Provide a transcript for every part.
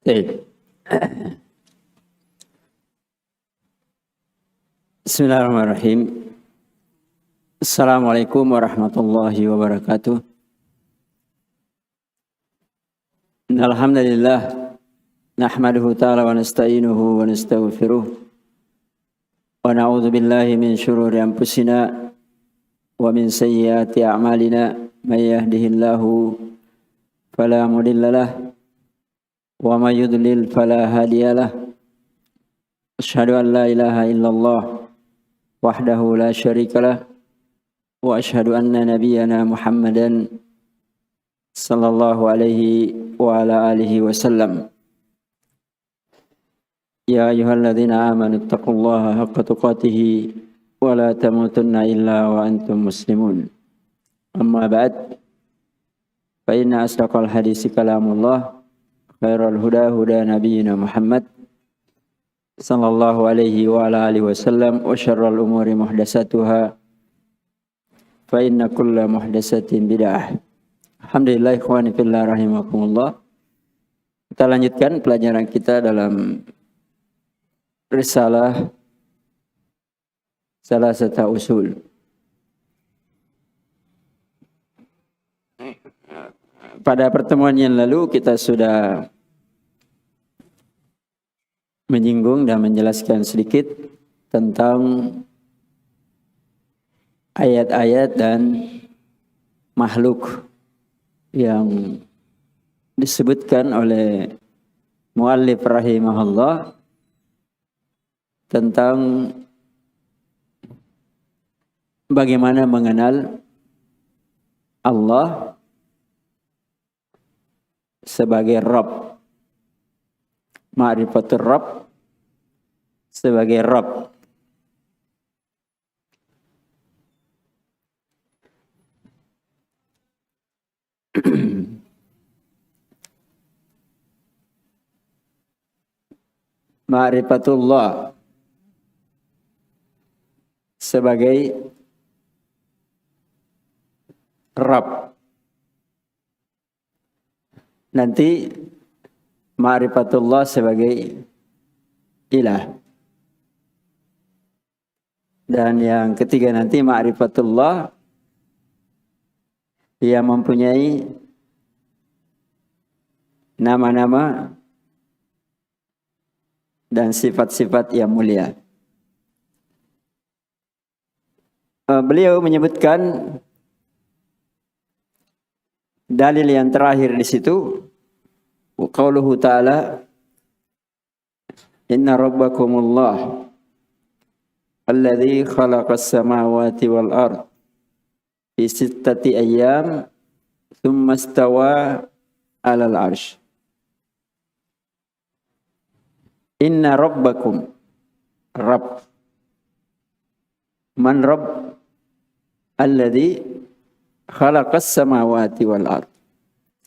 Baik. Bismillahirrahmanirrahim. Assalamualaikum warahmatullahi wabarakatuh. Alhamdulillah nahmaduhu ta'ala wa nasta'inuhu wa nastaghfiruh wa na'udzu billahi min syururi anfusina wa min sayyiati a'malina may yahdihillahu fala mudhillalah wa may yudlil fala hadiyalah. Asyhadu an la ilaha illallah wahdahu la syarikalah wa asyhadu anna nabiyyana Muhammadan sallallahu alaihi wa ala alihi wasallam. Ya ayyuhalladzina amanu taqullaha haqqa tuqatih wa la tamutunna illa wa antum muslimun. Amma ba'd, fa inna asdaqal hadisi kalamullah, khairul huda huda nabiyyina Muhammad sallallahu alaihi wa ala alihi wasallam, wa syarrul umuri muhdatsatuha fa inna kulla muhdatsatin bid'ah. Alhamdulillah ikhwani fillah rahimakumullah. Kita lanjutkan pelajaran kita dalam risalah Salasata Usul. Pada pertemuan yang lalu kita sudah menyinggung dan menjelaskan sedikit tentang ayat-ayat dan makhluk yang disebutkan oleh muallif rahimahullah tentang bagaimana mengenal Allah sebagai Rabb, ma'rifatul Rabb sebagai Rabb. Ma'rifatullah sebagai Rabb. Nanti ma'rifatullah sebagai ilah. Dan yang ketiga nanti ma'rifatullah yang mempunyai nama-nama dan sifat-sifat yang mulia. Beliau menyebutkan dalil yang terakhir di situ, qauluhu ta'ala, inna rabbakumullah alladzi khalaqas samawati wal ard fi sittati ayyam thumma istawa 'alal 'arsy. Inna rabbakum, Rabb, man Rabb, alladzi khalaqas samawati wal ard,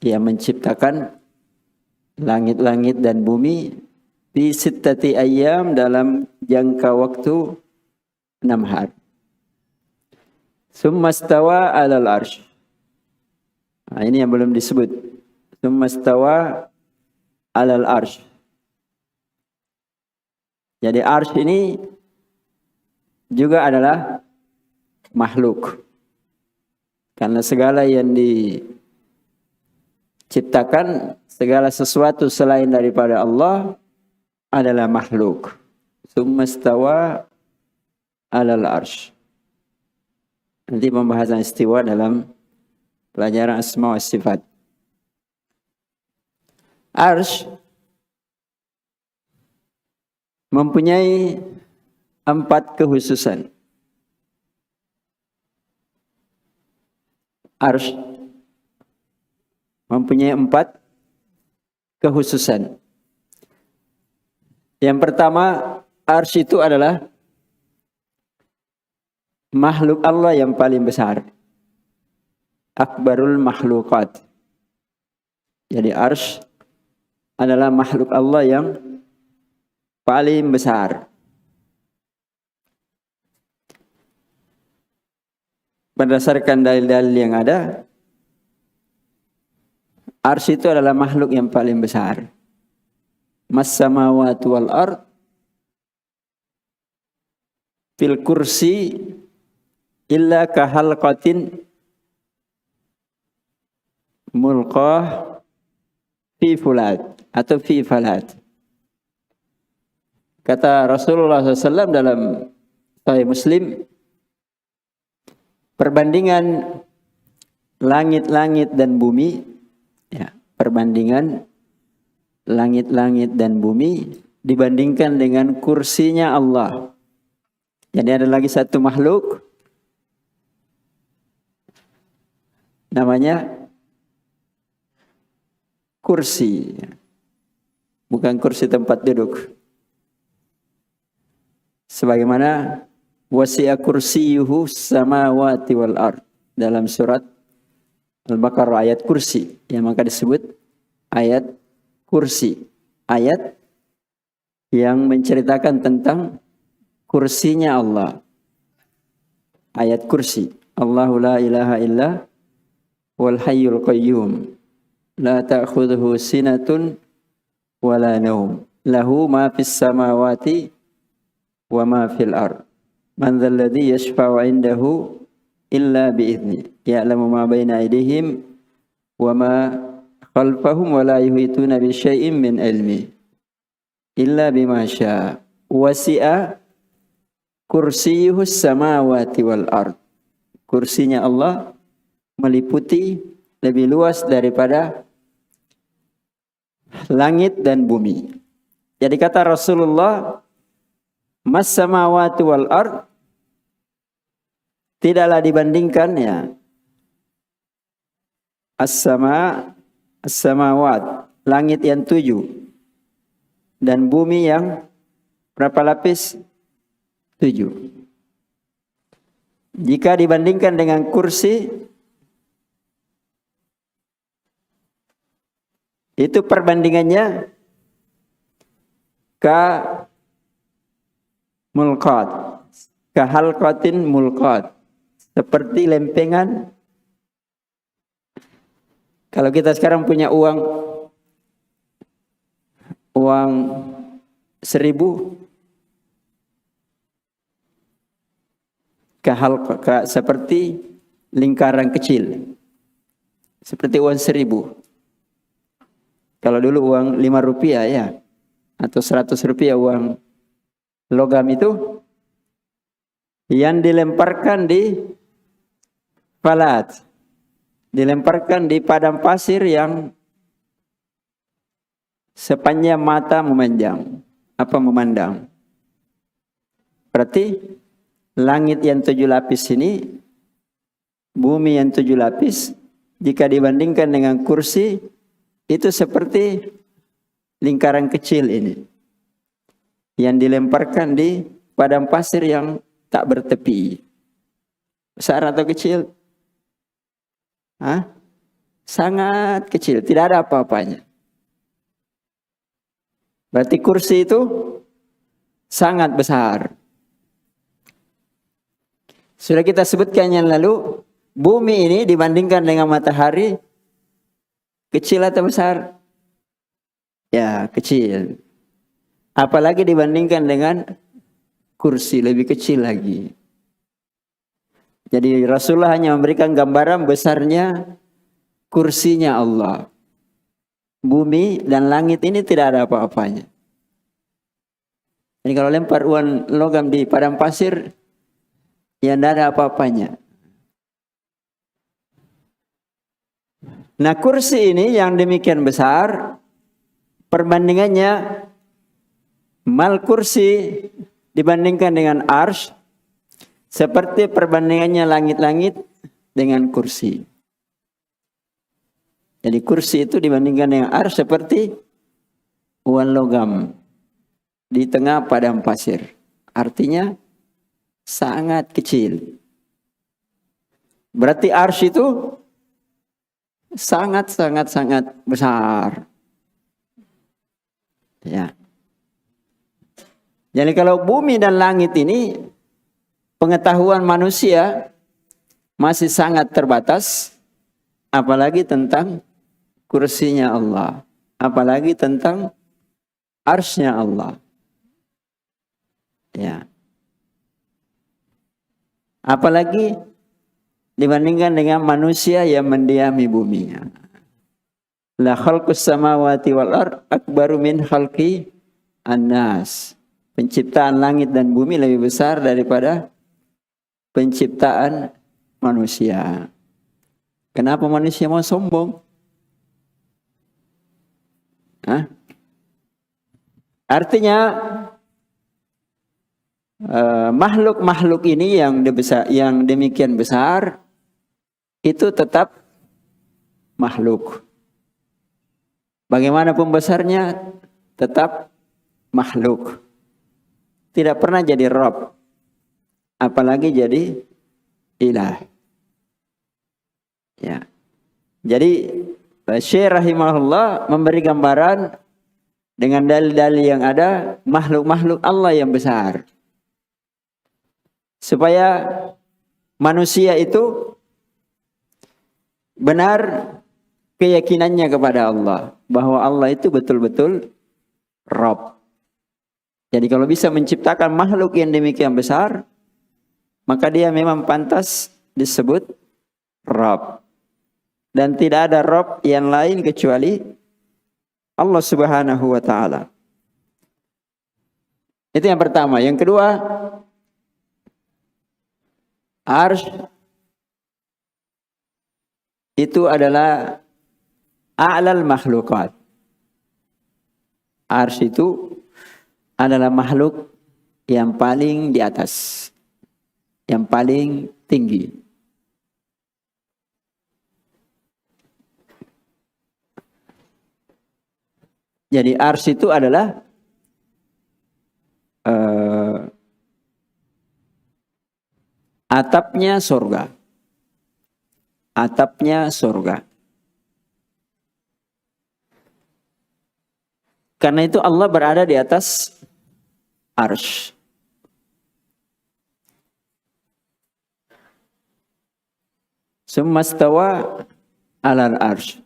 yang menciptakan langit-langit dan bumi, fi sittati ayyam, dalam jangka waktu 6 hari. Tsumma istawa 'alal 'arsy. Nah, ini yang belum disebut. Tsumma istawa 'alal 'arsy. Jadi arsy ini juga adalah makhluk. Karena segala yang diciptakan, segala sesuatu selain daripada Allah adalah makhluk. Tsumma istawa 'alal 'arsy. Nanti pembahasan istiwa dalam pelajaran asma wa sifat. Arsy mempunyai 4 kekhususan. Arsy mempunyai 4 kekhususan. Yang pertama, arsy itu adalah makhluk Allah yang paling besar. Akbarul makhluqat. Jadi arsy adalah makhluk Allah yang paling besar. Berdasarkan dalil-dalil yang ada, arsy itu adalah makhluk yang paling besar. mas samawati wal ard fil kursi illa kahalqatin mulqah fi fulat atau fi falat. Kata Rasulullah SAW dalam Sahih Muslim, perbandingan langit-langit dan bumi, ya, perbandingan langit-langit dan bumi dibandingkan dengan kursinya Allah. Jadi ada lagi satu makhluk namanya kursi, bukan kursi tempat duduk. Sebagaimana wasi'a kursiyuhu samawati wal ard dalam surat Al-Baqarah ayat kursi, yang maka disebut ayat kursi, ayat yang menceritakan tentang kursinya Allah. Ayat kursi, Allahu la ilaha illa wal hayyul qayyum la ta'khudhuhu sinatun wala naum lahu ma fis samawati wa ma fil ard man dzal ladzi yashfa'u 'indahu illa bi idzni ya'lamu ma baina aydihim wa ma khalfahum wa la yuhituna bi syai'in min ilmi illa bima syaa wasi'a kursiyuhus samawati wal ard. Kursinya Allah meliputi lebih luas daripada langit dan bumi. Jadi kata Rasulullah, mas samawati wal ard tidaklah dibandingkan, ya, as-samawat, langit yang 7 dan bumi yang berapa lapis? 7. Jika dibandingkan dengan kursi, itu perbandingannya ka mulqat, ka halqatin mulqat, seperti lempengan. Kalau kita sekarang punya uang 1.000, seperti lingkaran kecil, seperti uang 1.000. Kalau dulu uang 5 rupiah, ya, atau 100 rupiah uang logam itu, yang dilemparkan di falat, dilemparkan di padang pasir yang sepanjang mata memandang. Berarti langit yang 7 lapis ini, bumi yang 7 lapis, jika dibandingkan dengan kursi, itu seperti lingkaran kecil ini, yang dilemparkan di padang pasir yang tak bertepi. Besar atau kecil? Sangat kecil, tidak ada apa-apanya. Berarti kursi itu sangat besar. Sudah kita sebutkan yang lalu, bumi ini dibandingkan dengan matahari, kecil atau besar? Ya, kecil. Apalagi dibandingkan dengan kursi, lebih kecil lagi. Jadi Rasulullah hanya memberikan gambaran besarnya kursinya Allah. Bumi dan langit ini tidak ada apa-apanya. Jadi kalau lempar uang logam di padang pasir, ya tidak ada apa-apanya. Nah, kursi ini yang demikian besar, perbandingannya mal kursi dibandingkan dengan arsy, seperti perbandingannya langit-langit dengan kursi. Jadi kursi itu dibandingkan dengan arsy seperti uang logam di tengah padang pasir. Artinya sangat kecil. Berarti arsy itu sangat besar. Ya. Jadi kalau bumi dan langit ini, pengetahuan manusia masih sangat terbatas, apalagi tentang kursinya Allah, apalagi tentang arsy-Nya Allah. Ya. Apalagi dibandingkan dengan manusia yang mendiami bumi. La khalqus samawati wal ard akbaru min khalqi an-nas. Penciptaan langit dan bumi lebih besar daripada penciptaan manusia. Kenapa manusia mau sombong? Hah? Artinya makhluk-makhluk ini yang demikian besar itu tetap makhluk. Bagaimanapun besarnya tetap makhluk. Tidak pernah jadi Rabb, apalagi jadi ilah. Ya. Jadi Syekh rahimahullah memberi gambaran dengan dalil-dalil yang ada makhluk-makhluk Allah yang besar. Supaya manusia itu benar keyakinannya kepada Allah, bahwa Allah itu betul-betul Rabb. Jadi kalau bisa menciptakan makhluk yang demikian besar, maka dia memang pantas disebut Rabb. Dan tidak ada Rabb yang lain kecuali Allah Subhanahu wa ta'ala. Itu yang pertama. Yang kedua, arsy itu adalah a'lal makhlukat. Arsy itu adalah makhluk yang paling di atas, yang paling tinggi. Jadi arsy itu adalah atapnya surga. Atapnya surga. Karena itu Allah berada di atas arsy. Summa stawa alal arsy.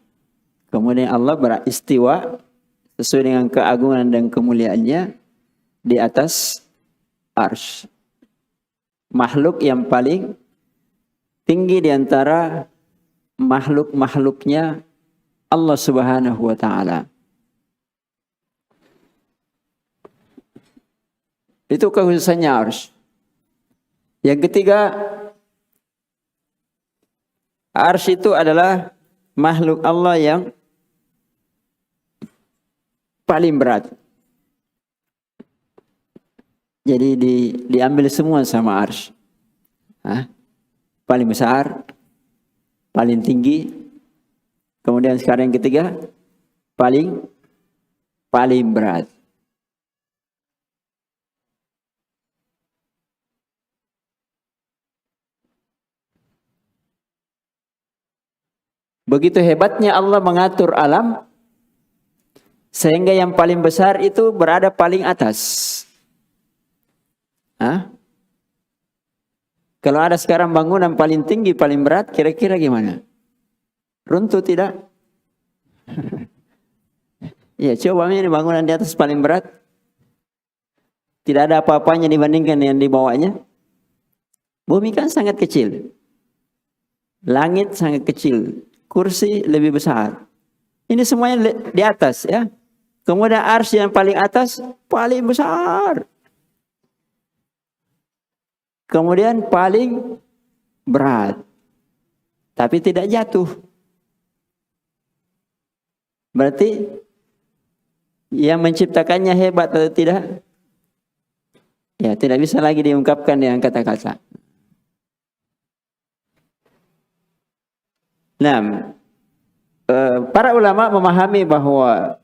Kemudian Allah beristiwa sesuai dengan keagungan dan kemuliaannya di atas arsy. Makhluk yang paling tinggi di antara makhluk-makhluknya Allah Subhanahu wa ta'ala. Itu kekhususannya arsy. Yang ketiga, arsy itu adalah makhluk Allah yang paling berat. Jadi diambil semua sama arsy. Paling besar, paling tinggi. Kemudian sekarang yang ketiga, paling berat. Begitu hebatnya Allah mengatur alam, sehingga yang paling besar itu berada paling atas. Kalau ada sekarang bangunan paling tinggi, paling berat, kira-kira gimana? Runtuh tidak? Ya, coba ini bangunan di atas paling berat. Tidak ada apa-apanya dibandingkan yang di bawahnya. Bumi kan sangat kecil. Langit sangat kecil. Kursi lebih besar. Ini semuanya di atas ya. Kemudian arsy yang paling atas paling besar. Kemudian paling berat. Tapi tidak jatuh. Berarti yang menciptakannya hebat atau tidak? Ya, tidak bisa lagi diungkapkan dengan kata-kata. Nah, para ulama memahami bahwa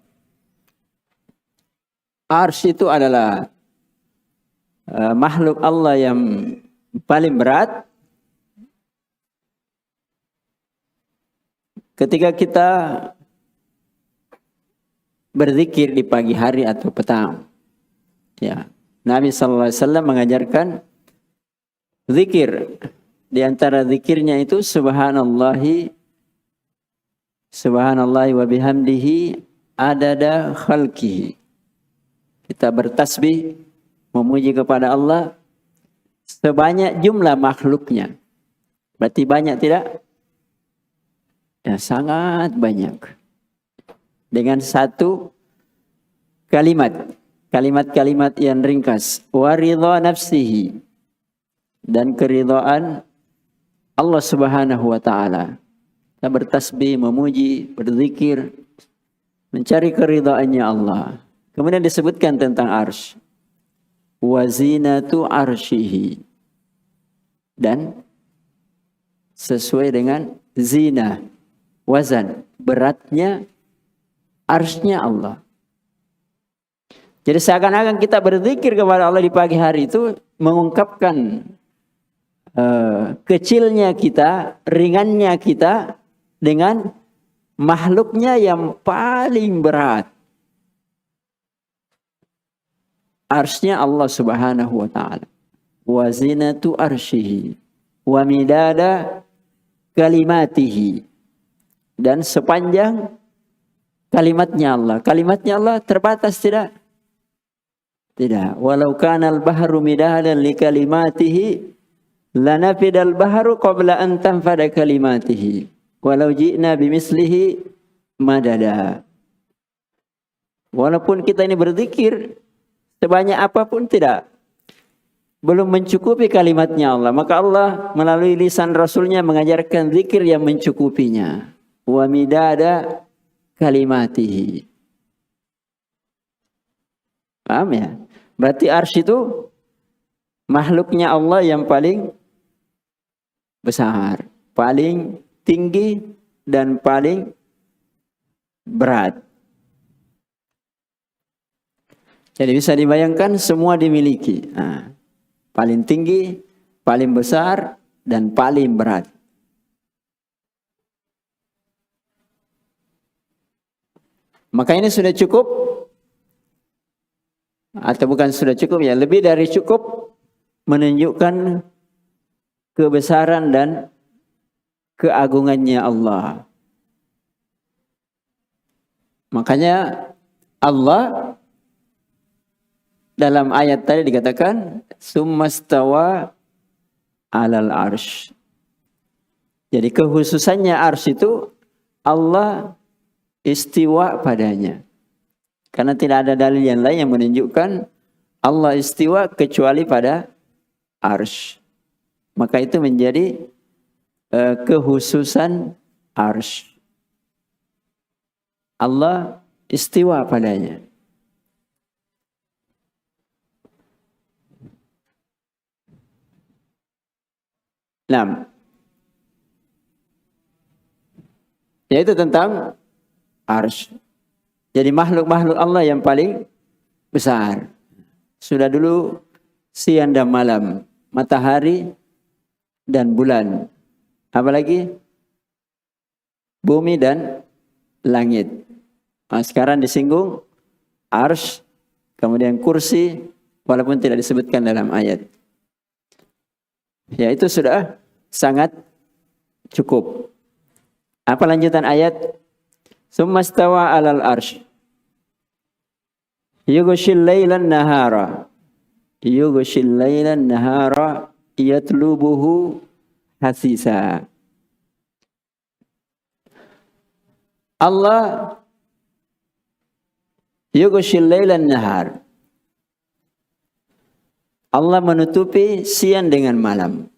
arsy itu adalah makhluk Allah yang paling berat. Ketika kita berzikir di pagi hari atau petang, ya, Nabi sallallahu alaihi wasallam mengajarkan zikir. Di antara zikirnya itu Subhanallahi wa bihamdihi adada khalqihi. Kita bertasbih, memuji kepada Allah sebanyak jumlah makhluknya. Berarti banyak tidak? Ya, sangat banyak. Dengan satu kalimat. Kalimat-kalimat yang ringkas. Wa ridha nafsihi. Dan keridhaan Allah Subhanahu wa ta'ala. Kita bertasbih, memuji, berzikir, mencari keridhaannya Allah. Kemudian disebutkan tentang arsy. Wa zinatu arsyihi. Dan sesuai dengan zina, wazan, beratnya arsy-nya Allah. Jadi seakan-akan kita berzikir kepada Allah di pagi hari itu mengungkapkan kecilnya kita, ringannya kita dengan makhluknya yang paling berat. Arsy-nya Allah Subhanahu wa ta'ala. Wa zinatu arsyihi. Wa midada kalimatihi. Dan sepanjang kalimatnya Allah. Kalimatnya Allah terbatas tidak? Tidak. Walau kana al-bahru midadan li kalimatihi lanafidal bahru qabla an tanfada kalimatihi. Walau ji'na bimislihi madada. Walaupun kita ini berzikir sebanyak apapun tidak, belum mencukupi kalimatnya Allah. Maka Allah melalui lisan Rasulnya mengajarkan zikir yang mencukupinya. Wa midada kalimatihi. Paham ya? Berarti arsy itu makhluknya Allah yang paling besar, paling tinggi dan paling berat. Jadi bisa dibayangkan semua dimiliki. Nah, paling tinggi, paling besar, dan paling berat. Maka ini sudah cukup, atau bukan sudah cukup ya, lebih dari cukup menunjukkan kebesaran dan keagungannya Allah. Makanya Allah dalam ayat tadi dikatakan summastawa alal arsh. Jadi kekhususannya arsy itu Allah istiwa padanya. Karena tidak ada dalil yang lain yang menunjukkan Allah istiwa kecuali pada arsy. Maka itu menjadi kekhususan arsy. Allah istiwa padanya. Nah, yaitu tentang arsy. Jadi makhluk-makhluk Allah yang paling besar. Sudah dulu siang dan malam, matahari dan bulan. Apalagi bumi dan langit. Nah, sekarang disinggung arsy, kemudian kursi, walaupun tidak disebutkan dalam ayat. Ya, itu sudah sangat cukup. Apa lanjutan ayat? Summastawa alal arsh. Yughshil lailan nahara. Yughshil lailan nahara yatlubuhu hasisa. Allah yughshil lailan nahar. Allah menutupi siang dengan malam.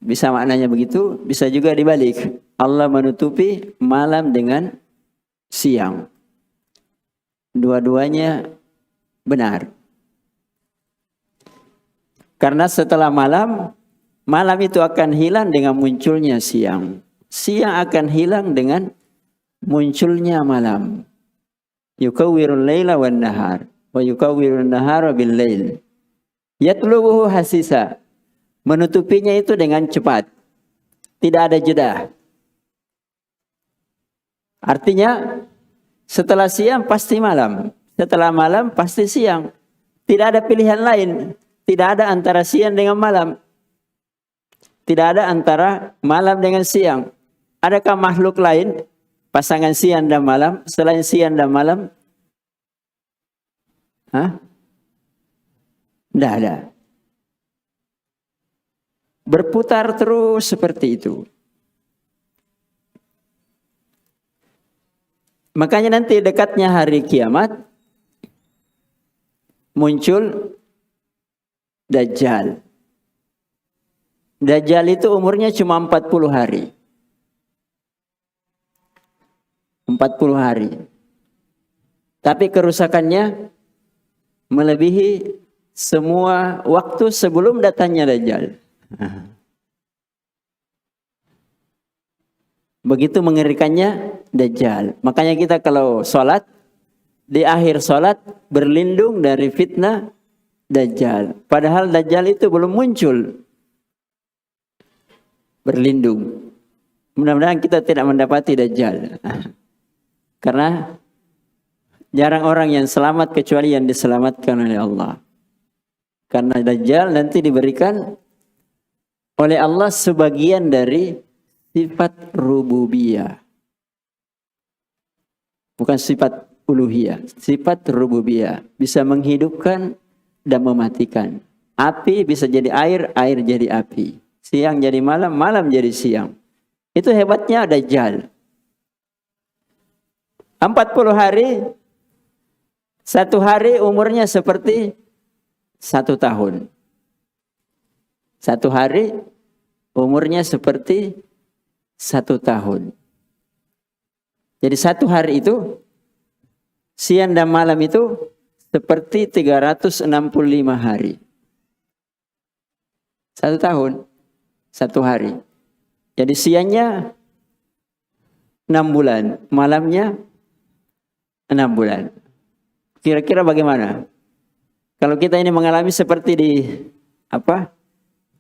Bisa maknanya begitu, bisa juga dibalik. Allah menutupi malam dengan siang. Dua-duanya benar. Karena setelah malam, malam itu akan hilang dengan munculnya siang. Siang akan hilang dengan munculnya malam. Yukawwirul laila wan nahar. Wa yukawwirun nahara bil lail. Yatlubuhu hasisa. Menutupinya itu dengan cepat. Tidak ada jeda. Artinya setelah siang pasti malam. Setelah malam pasti siang. Tidak ada pilihan lain. Tidak ada antara siang dengan malam. Tidak ada antara malam dengan siang. Adakah makhluk lain pasangan siang dan malam selain siang dan malam? Hah? Tidak ada. Berputar terus seperti itu. Makanya nanti dekatnya hari kiamat muncul Dajjal. Dajjal itu umurnya cuma 40 hari. 40 hari. Tapi kerusakannya melebihi semua waktu sebelum datangnya Dajjal. Begitu mengerikannya Dajjal. Makanya kita kalau sholat, di akhir sholat berlindung dari fitnah Dajjal. Padahal Dajjal itu belum muncul. Berlindung. Mudah-mudahan kita tidak mendapati Dajjal. Karena jarang orang yang selamat kecuali yang diselamatkan oleh Allah. Karena Dajjal nanti diberikan oleh Allah sebagian dari sifat rububiyah. Bukan sifat uluhiyah, sifat rububiyah. Bisa menghidupkan dan mematikan. Api bisa jadi air, air jadi api. Siang jadi malam, malam jadi siang. Itu hebatnya Dajjal. 40 hari, satu hari umurnya seperti 1 tahun. 1 hari umurnya seperti 1 tahun. Jadi 1 hari itu, siang dan malam itu seperti 365 hari. 1 tahun, 1 hari. Jadi siangnya 6 bulan, malamnya 6 bulan. Kira-kira bagaimana? Kalau kita ini mengalami seperti di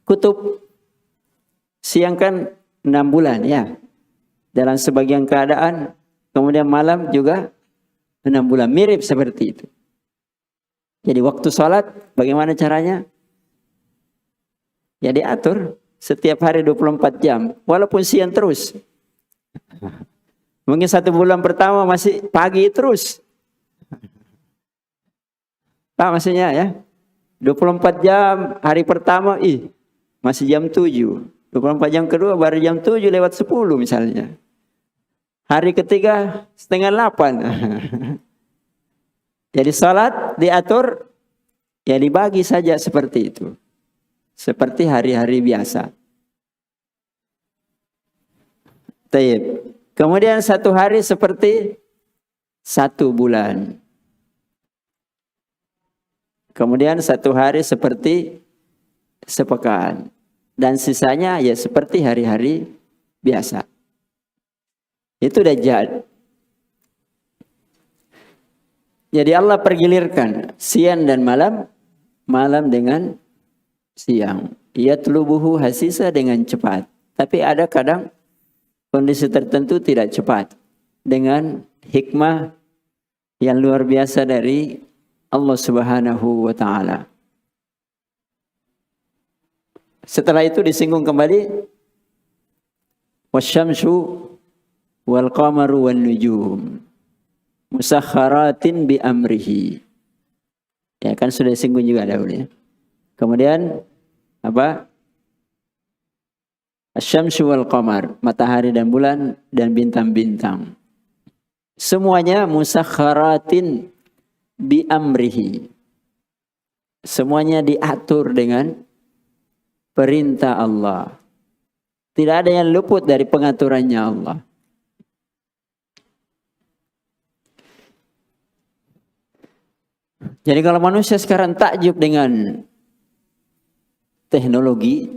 kutub, siang kan 6 bulan ya. Dalam sebagian keadaan, kemudian malam juga 6 bulan. Mirip seperti itu. Jadi waktu sholat bagaimana caranya? Ya diatur setiap hari 24 jam. Walaupun siang terus. Mungkin 1 bulan pertama masih pagi terus. Pak maksudnya ya. 24 jam hari pertama masih jam 7. 24 jam kedua baru jam 7 lewat 10 misalnya. Hari ketiga 7:30. Jadi salat diatur ya dibagi saja seperti itu. Seperti hari-hari biasa. Taib. Kemudian 1 hari seperti 1 bulan. Kemudian 1 hari seperti sepekan. Dan sisanya ya seperti hari-hari biasa. Itu Dajjal. Jadi Allah pergilirkan siang dan malam. Malam dengan siang. Yatlubuhu hasisa dengan cepat. Tapi ada kadang kondisi tertentu tidak cepat. Dengan hikmah yang luar biasa dari Allah Subhanahu wa ta'ala. Setelah itu disinggung kembali wasyamsu wal qamaru wan nujum musakhkharatin bi amrihi. Ya kan sudah disinggung juga dahulu ya. Kemudian asyamsu wal qamar, matahari dan bulan dan bintang-bintang. Semuanya musakhkharatin bi amrihi. Semuanya diatur dengan perintah Allah. Tidak ada yang luput dari pengaturannya Allah. Jadi kalau manusia sekarang takjub dengan teknologi,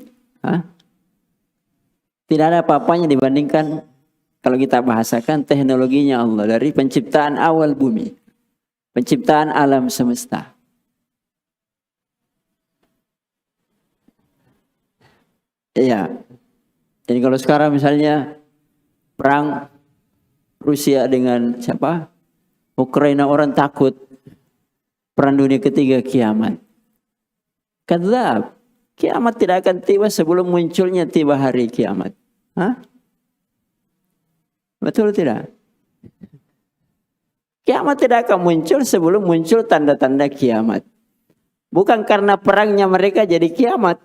tidak ada apa-apanya dibandingkan kalau kita bahasakan teknologinya Allah dari penciptaan awal bumi, penciptaan alam semesta. Iya. Jadi kalau sekarang misalnya perang Rusia dengan siapa? Ukraina, orang takut perang dunia ketiga kiamat. Kadzab. Kiamat tidak akan tiba sebelum munculnya tiba hari kiamat. Betul tidak? Kiamat tidak akan muncul sebelum muncul tanda-tanda kiamat. Bukan karena perangnya mereka jadi kiamat.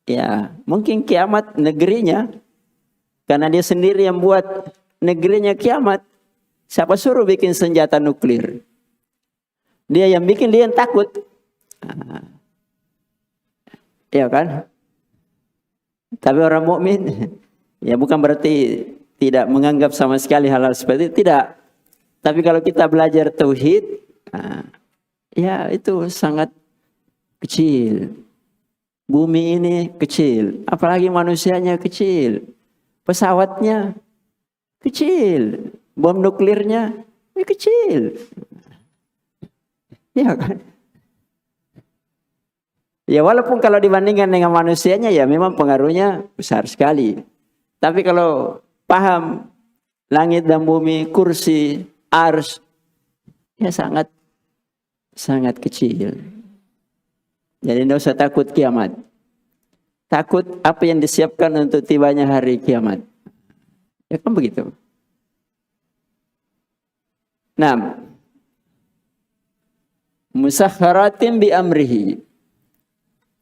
Ya, mungkin kiamat negerinya. Karena dia sendiri yang buat negerinya kiamat. Siapa suruh bikin senjata nuklir? Dia yang bikin, dia yang takut. Iya kan? Tapi orang mukmin ya bukan berarti tidak menganggap sama sekali hal-hal seperti itu, tidak. Tapi kalau kita belajar tauhid, ya itu sangat kecil. Bumi ini kecil, apalagi manusianya kecil. Pesawatnya kecil, bom nuklirnya kecil. Ya kan? Ya walaupun kalau dibandingkan dengan manusianya ya memang pengaruhnya besar sekali. Tapi kalau paham langit dan bumi, kursi, ars, ya sangat kecil. Jadi tidak usah takut kiamat. Takut apa yang disiapkan untuk tibanya hari kiamat. Ya kan begitu. Nah, musakharatin bi amrihi.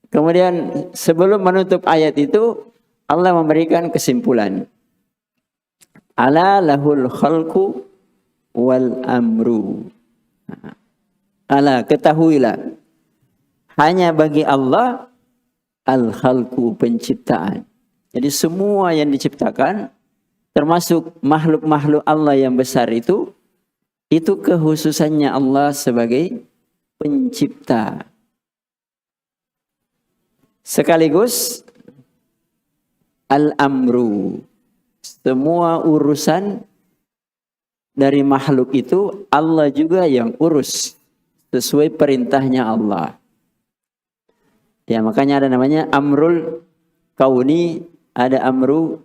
Kemudian sebelum menutup ayat itu Allah memberikan kesimpulan. Ala lahul khalqu wal amru. Ala, ketahuilah, hanya bagi Allah al-khalqu, penciptaan. Jadi semua yang diciptakan termasuk makhluk-makhluk Allah yang besar itu kekhususannya Allah sebagai pencipta. Sekaligus al-amru, semua urusan dari makhluk itu Allah juga yang urus sesuai perintahnya Allah. Ya makanya ada namanya amrul kauni, ada amru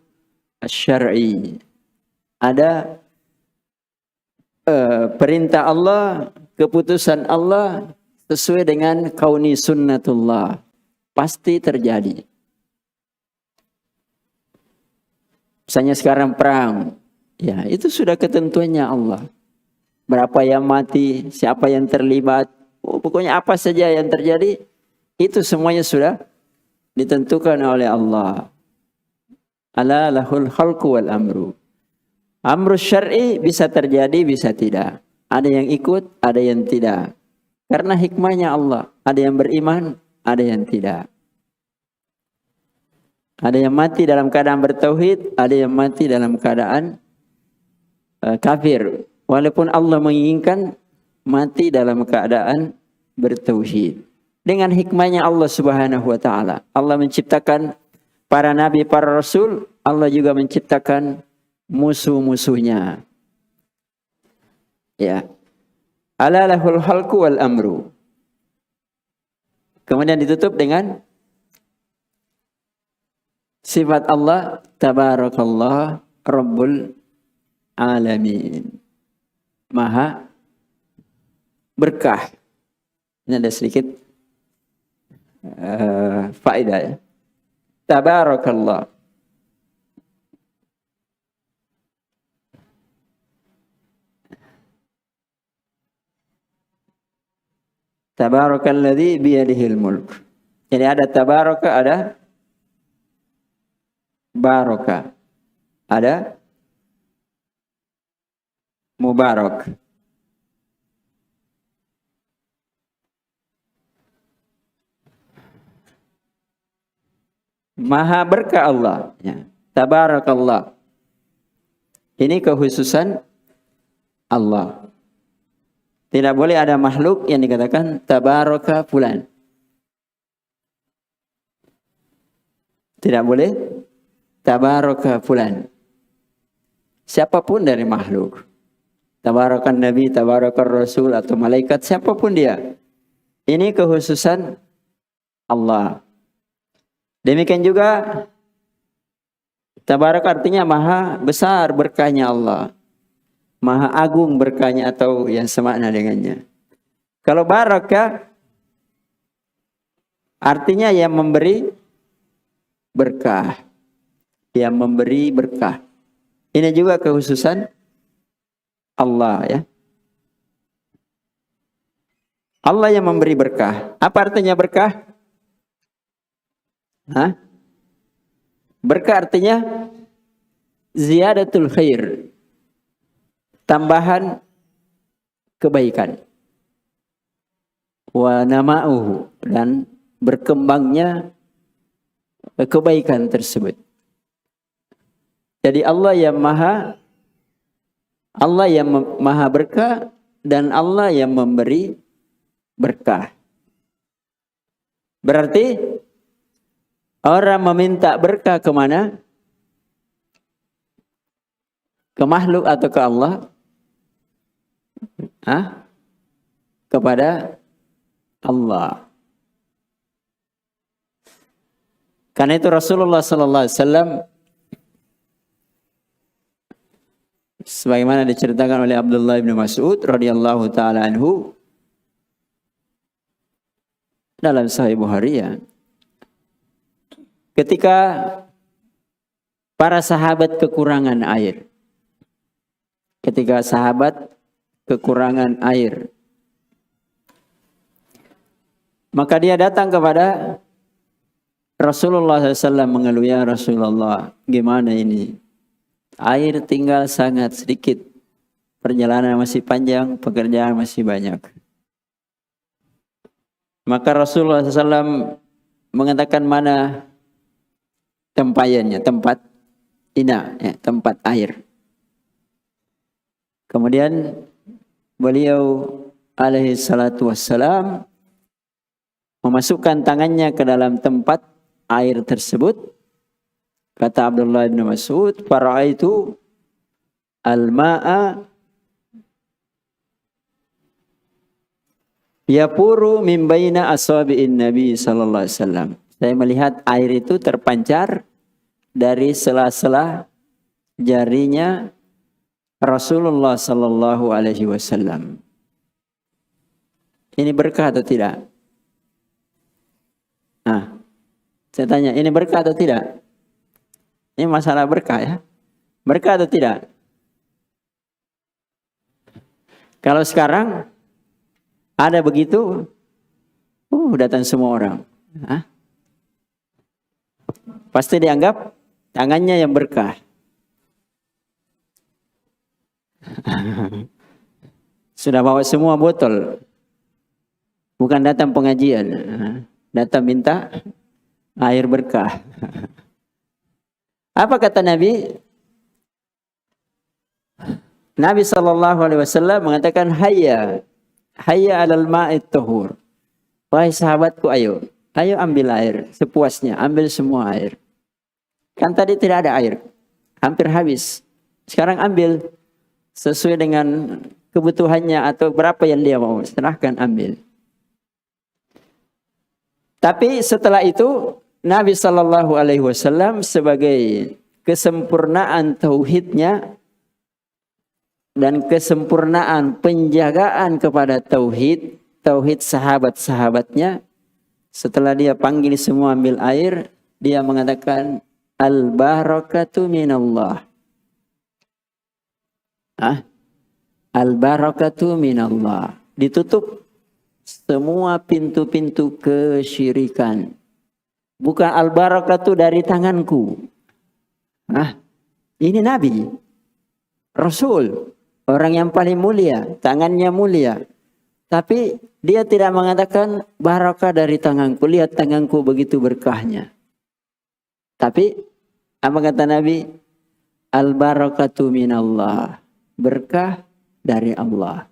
syar'i. Ada perintah Allah, keputusan Allah sesuai dengan kauni sunnatullah. Pasti terjadi. Misalnya sekarang perang, ya itu sudah ketentuannya Allah. Berapa yang mati, siapa yang terlibat, pokoknya apa saja yang terjadi, itu semuanya sudah ditentukan oleh Allah. Ala lahul khalqu wal amru. Amru syar'i bisa terjadi, bisa tidak. Ada yang ikut, ada yang tidak. Karena hikmahnya Allah, ada yang beriman, ada yang tidak. Ada yang mati dalam keadaan bertauhid, ada yang mati dalam keadaan kafir. Walaupun Allah menginginkan mati dalam keadaan bertauhid. Dengan hikmahnya Allah Subhanahu wa taala. Allah menciptakan para nabi, para rasul, Allah juga menciptakan musuh-musuhnya. Ya. Ala lahul khalqu wal amru. Kemudian ditutup dengan sifat Allah, tabarakallah rabbul alamin. Maha berkah. Ini ada sedikit faedah ya. Tabarakallah. Tabarakalladzi biyadihil mulk. Jadi ada tabaraka, ada baraka, ada mubarak. Maha berkah Allah. Ya. Tabarakallah. Ini kekhususan Allah. Tidak boleh ada makhluk yang dikatakan tabaraka fulan. Tidak boleh tabaraka fulan. Siapapun dari makhluk. Tabarakan Nabi, tabarakan Rasul atau malaikat, siapapun dia. Ini kekhususan Allah. Demikian juga tabarak artinya maha besar berkahnya Allah. Maha agung berkahnya atau yang semakna dengannya. Kalau barakah artinya yang memberi berkah. Yang memberi berkah. Ini juga kekhususan Allah ya. Allah yang memberi berkah. Apa artinya berkah? Hah? Berkah artinya ziyadatul khair. Tambahan kebaikan. Wa nama'uhu, dan berkembangnya kebaikan tersebut. Jadi Allah yang maha berkah dan Allah yang memberi berkah. Berarti orang meminta berkah kemana? Ke makhluk atau ke Allah? Hah? Kepada Allah. Karena itu Rasulullah sallallahu alaihi wasallam sebagaimana diceritakan oleh Abdullah bin Mas'ud radhiyallahu taala anhu dalam Sahih Bukhari, ya. Ketika para sahabat kekurangan air. Ketika sahabat kekurangan air, maka dia datang kepada Rasulullah SAW mengeluh, ya Rasulullah, gimana ini? Air tinggal sangat sedikit. Perjalanan masih panjang, pekerjaan masih banyak. Maka Rasulullah SAW mengatakan mana tempayannya, tempat tempat air. Kemudian beliau alaihi salatu wassalam memasukkan tangannya ke dalam tempat air tersebut. Kata Abdullah bin Mas'ud, "Fara'aitu al-ma'a yapuru min baina asabi'in Nabi sallallahu alaihi wasallam." Saya melihat air itu terpancar dari sela-sela jarinya Rasulullah sallallahu alaihi wasallam. Ini berkah atau tidak? Saya tanya, ini berkah atau tidak? Ini masalah berkah, ya. Berkah atau tidak? Kalau sekarang ada begitu, datang semua orang. Pasti dianggap tangannya yang berkah. Sudah bawa semua botol. Bukan datang pengajian. Datang minta air berkah. Apa kata Nabi? Nabi SAW mengatakan, hayya alal ma'it tuhur. Wahai sahabatku, ayo ambil air sepuasnya, ambil semua air. Kan tadi tidak ada air, hampir habis. Sekarang ambil sesuai dengan kebutuhannya atau berapa yang dia mau, serahkan, ambil. Tapi setelah itu Nabi Shallallahu Alaihi Wasallam sebagai kesempurnaan tauhidnya dan kesempurnaan penjagaan kepada tauhid sahabat-sahabatnya, setelah dia panggil semua ambil air, dia mengatakan al-barakatu minallah. Al-barakatu minallah. Ditutup semua pintu-pintu kesyirikan. Bukan al-barakatu dari tanganku. Ini Nabi, Rasul, orang yang paling mulia, tangannya mulia. Tapi dia tidak mengatakan barakah dari tanganku. Lihat tanganku begitu berkahnya. Tapi apa kata Nabi? Al-barakatu minallah. Berkah dari Allah.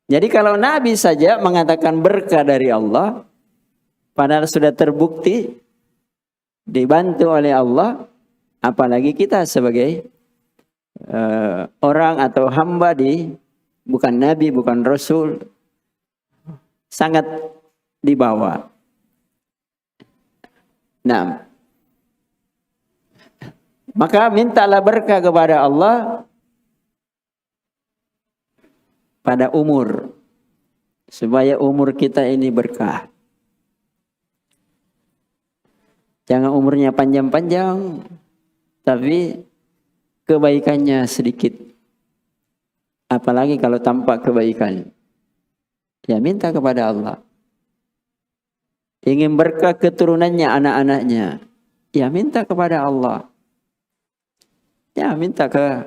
Jadi kalau Nabi saja mengatakan berkah dari Allah, padahal sudah terbukti dibantu oleh Allah, apalagi kita sebagai orang atau hamba bukan Nabi, bukan Rasul, sangat dibawa. Nah, maka mintalah berkah kepada Allah pada umur, supaya umur kita ini berkah. Jangan umurnya panjang-panjang, tapi kebaikannya sedikit. Apalagi kalau tampak kebaikan. Ya minta kepada Allah. Ingin berkah keturunannya, anak-anaknya. Ya minta kepada Allah. Ya minta ke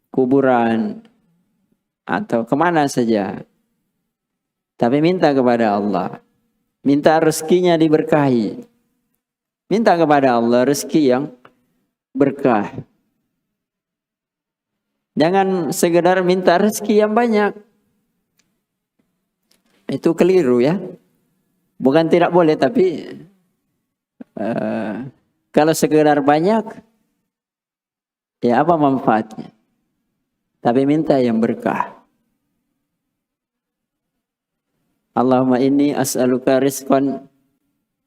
kuburan. Atau kemana saja. Tapi minta kepada Allah. Minta rezekinya diberkahi. Minta kepada Allah rezeki yang berkah. Jangan sekedar minta rezeki yang banyak. Itu keliru ya. Bukan tidak boleh, tapi kalau sekedar banyak, ya apa manfaatnya? Tapi minta yang berkah. Allahumma inni as'aluka rizqan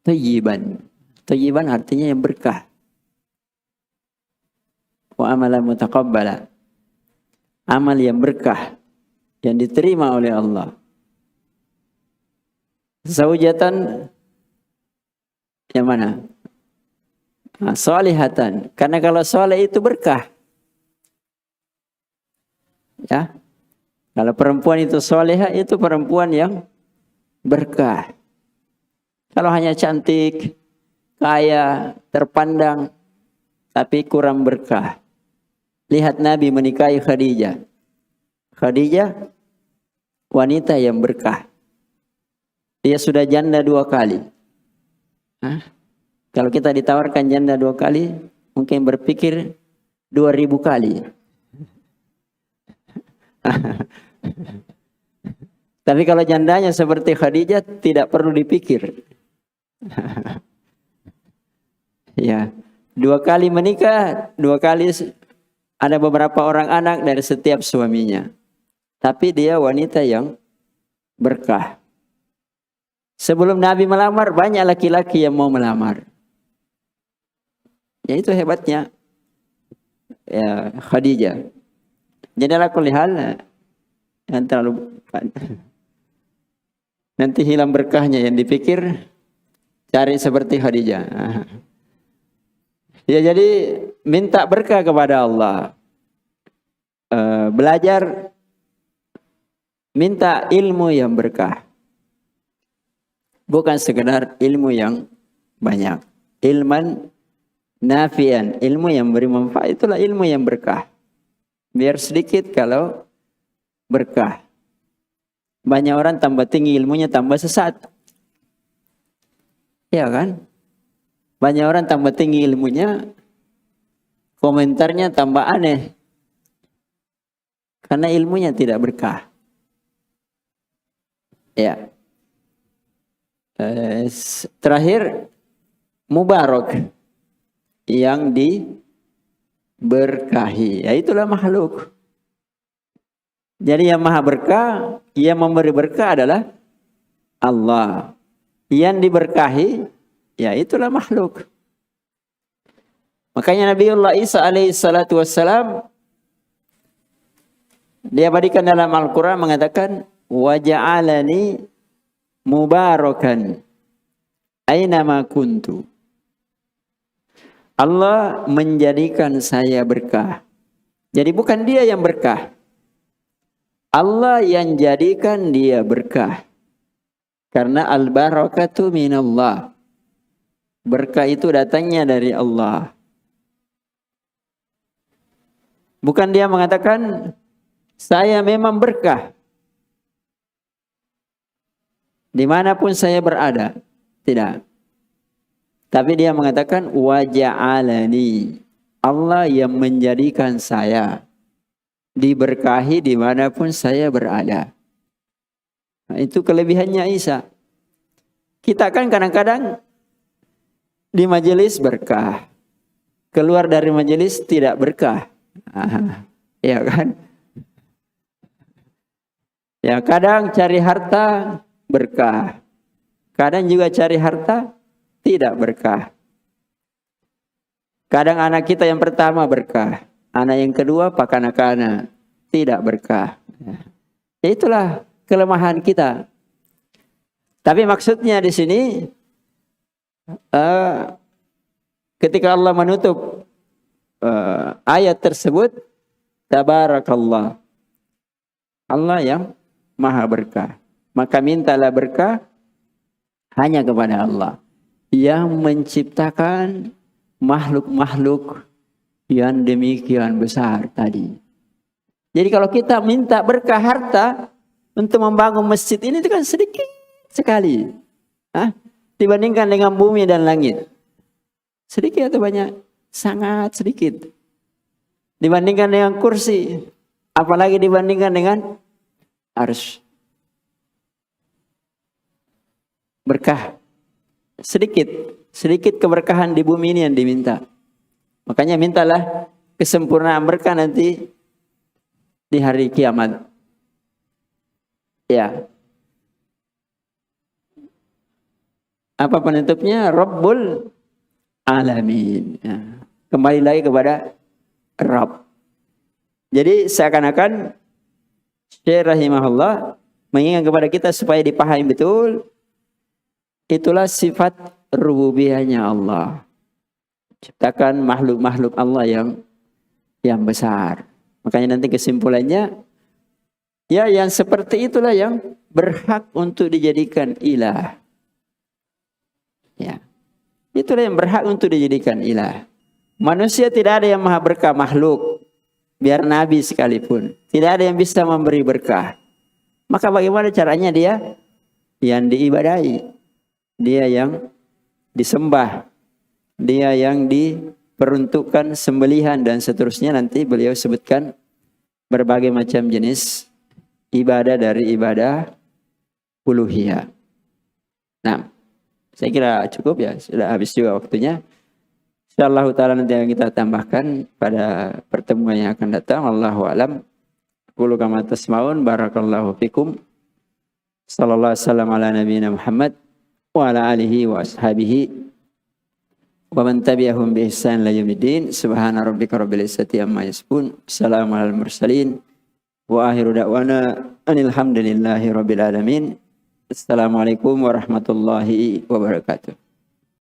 thayyiban. Thayyiban artinya yang berkah. Wa amalan mutaqabbala. Amal yang berkah, yang diterima oleh Allah. Zaujatan yang mana? Solihatan. Karena kalau soleh itu berkah. Ya. Kalau perempuan itu solehah, itu perempuan yang berkah. Kalau hanya cantik, kaya, terpandang, tapi kurang berkah. Lihat Nabi menikahi Khadijah. Khadijah wanita yang berkah. Dia sudah janda 2 kali. Kalau kita ditawarkan janda 2 kali, mungkin berpikir 2000 kali. Tapi kalau jandanya seperti Khadijah, tidak perlu dipikir. Ya, 2 kali menikah, 2 kali ada beberapa orang anak dari setiap suaminya. Tapi dia wanita yang berkah. Sebelum Nabi melamar, banyak laki-laki yang mau melamar. Ya itu hebatnya ya, Khadijah. Jadi ala kulli hal, yang terlalu nanti hilang berkahnya, yang dipikir cari seperti Khadijah. Ya jadi minta berkah kepada Allah. Belajar, minta ilmu yang berkah. Bukan sekedar ilmu yang banyak. Ilman nafian, ilmu yang beri manfaat, itulah ilmu yang berkah. Biar sedikit kalau berkah. Banyak orang tambah tinggi ilmunya tambah sesat. Ya kan? Banyak orang tambah tinggi ilmunya, komentarnya tambah aneh. Karena ilmunya tidak berkah. Ya. Terakhir, mubarak, yang diberkahi. Ya itulah makhluk. Jadi yang maha berkah, yang memberi berkah adalah Allah. Yang diberkahi, ya itulah makhluk. Makanya Nabiullah Isa alaihi salatu wassalam, dia berikan dalam Al-Quran mengatakan, wa ja'alani mubarakan aynama kuntu. Allah menjadikan saya berkah. Jadi bukan dia yang berkah. Allah yang jadikan dia berkah. Karena al-barakatu minallah. Berkah itu datangnya dari Allah. Bukan dia mengatakan, saya memang berkah. Dimanapun saya berada. Tidak. Tapi dia mengatakan, wa ja'alani. Allah yang menjadikan saya diberkahi dimanapun saya berada. Nah, itu kelebihannya Isa. Kita kan kadang-kadang di majelis berkah. Keluar dari majelis tidak berkah. Ya kan? Ya kadang cari harta berkah. Kadang juga cari harta tidak berkah. Kadang anak kita yang pertama berkah. Anak yang kedua pakana-kana tidak berkah. Ya itulah kelemahan kita. Tapi maksudnya di sini ketika Allah menutup ayat tersebut, tabarakallah, Allah yang maha berkah. Maka mintalah berkah hanya kepada Allah yang menciptakan makhluk-makhluk yang demikian besar tadi. Jadi kalau kita minta berkah harta untuk membangun masjid ini itu kan sedikit sekali. Dibandingkan dengan bumi dan langit. Sedikit atau banyak? Sangat sedikit. Dibandingkan dengan kursi. Apalagi dibandingkan dengan arsy. Berkah. Sedikit keberkahan di bumi ini yang diminta. Makanya mintalah kesempurnaan berkah nanti di hari kiamat. Ya. Apa penutupnya? Rabbul Alamin. Ya. Kembali lagi kepada Rabb. Jadi seakan-akan Syekh rahimahullah mengingat kepada kita supaya dipahami betul. Itulah sifat rububiyahnya Allah. Ciptakan makhluk-makhluk Allah yang besar. Makanya nanti kesimpulannya, ya yang seperti itulah yang berhak untuk dijadikan ilah. Ya, itulah yang berhak untuk dijadikan ilah. Manusia tidak ada yang maha berkah makhluk. Biar nabi sekalipun. Tidak ada yang bisa memberi berkah. Maka bagaimana caranya dia? Yang diibadahi. Dia yang disembah. Dia yang diperuntukkan sembelihan dan seterusnya. Nanti beliau sebutkan berbagai macam jenis ibadah dari ibadah uluhiyah. Nah, saya kira cukup ya. Sudah habis juga waktunya. InsyaAllah ta'ala nanti yang kita tambahkan pada pertemuan yang akan datang. Allahu a'lam. Qulu kama tasma'un. Barakallahu fikum. Sallallahu alaihi wasallam ala nabiyina Muhammad. Wa ala alihi wa ashabihi. Wa man tabi'ahum bi ihsan la yaumiddin. Subhana rabbika rabbil izzati amma yasifun. Assalamu alal mursalin. Wa akhiru da'wana anil hamdulillahi rabbil alamin. Assalamualaikum warahmatullahi wabarakatuh.